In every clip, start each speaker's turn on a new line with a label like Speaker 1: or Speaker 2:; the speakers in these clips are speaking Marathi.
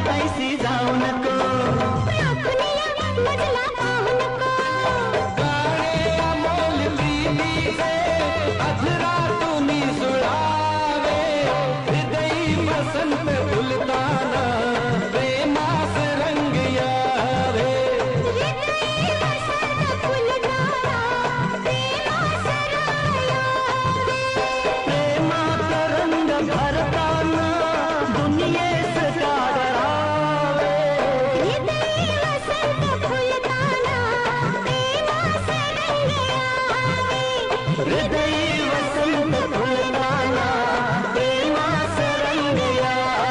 Speaker 1: ऐसी जाऊ नको गाणे अमोल प्रीतीचे अधरातून सुळावे हृदयी वसंत फुलताना प्रेमास रंग यावे प्रेमाचा रंग भरताना दुनियेस काढावे हृदयी वसंत फुलताना प्रेमास रंग यावे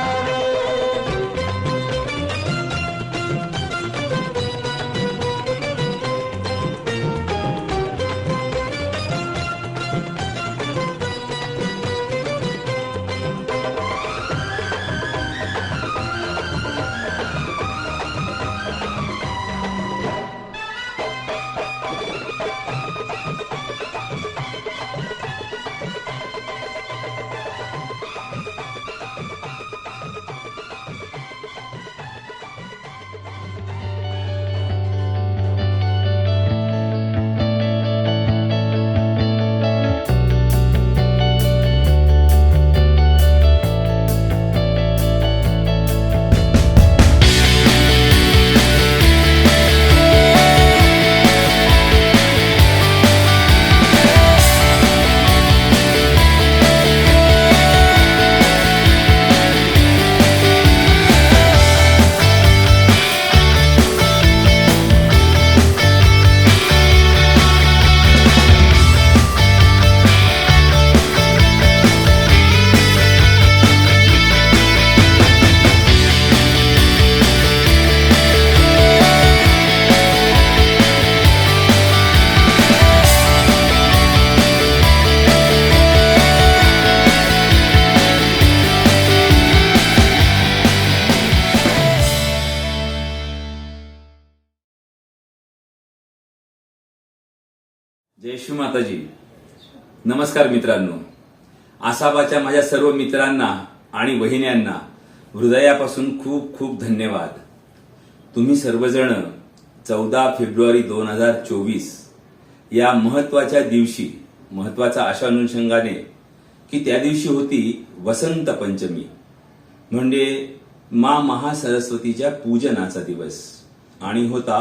Speaker 2: जय श्री माताजी. नमस्कार मित्रांनो. आसाबाच्या माझ्या सर्व मित्रांना आणि वहिन्यांना हृदयापासून खूप खूप धन्यवाद. तुम्ही सर्वजण 14 फेब्रुवारी 2024 या महत्वाच्या दिवशी, महत्वाचा अशा अनुषंगाने की त्या दिवशी होती वसंत पंचमी, म्हणजे मा महासरस्वतीच्या पूजनाचा दिवस, आणि होता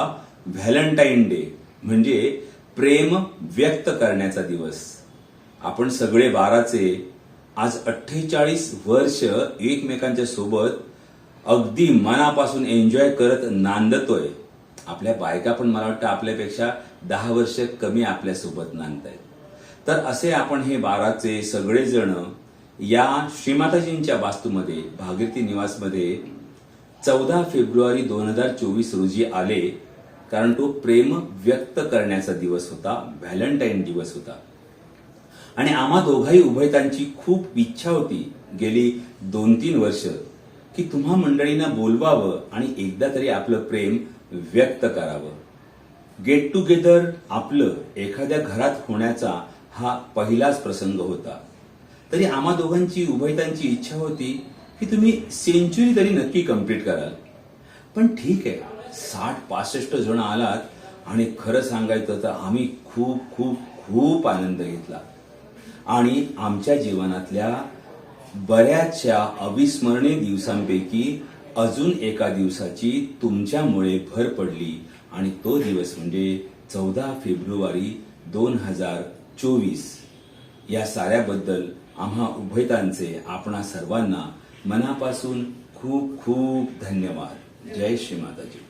Speaker 2: व्हॅलेंटाईन डे, म्हणजे प्रेम व्यक्त करण्याचा दिवस. आपण सगळे 12चे आज 48 वर्ष एकमेकांच्या सोबत अगदी मनापासून एन्जॉय करत नांदतोय. आपल्या बायका पण मला वाटतं आपल्यापेक्षा 10 वर्ष कमी आपल्या सोबत नांदतायत. तर असे आपण हे 12चे सगळेजण या श्रीमाताजींच्या वास्तूमध्ये, भागीरथी निवासमध्ये 14 फेब्रुवारी 2024 रोजी आले, कारण तो प्रेम व्यक्त करण्याचा दिवस होता, व्हॅलेंटाईन दिवस होता. आणि आम्हा दोघाही उभयतांची खूप इच्छा होती गेली 2-3 वर्ष की तुम्हा मंडळींना बोलवावं आणि एकदा तरी आपलं प्रेम व्यक्त करावं. गेट टुगेदर आपलं एखाद्या घरात होण्याचा हा पहिलाच प्रसंग होता. तरी आम्हा दोघांची, उभयतांची इच्छा होती की तुम्ही सेंचुरी तरी नक्की कंप्लीट कराल. पण ठीक आहे, 60-65 जण आलात आणि खरं सांगायचं तर आम्ही खूप खूप खूप आनंद घेतला. आणि आमच्या जीवनातल्या बऱ्याचशा अविस्मरणीय दिवसांपैकी अजून एका दिवसाची तुमच्यामुळे भर पडली, आणि तो दिवस म्हणजे 14 फेब्रुवारी 2024. या साऱ्याबद्दल आम्हा उभयतांचे आपणा सर्वांना मनापासून खूप खूप धन्यवाद. जय श्री माताजी.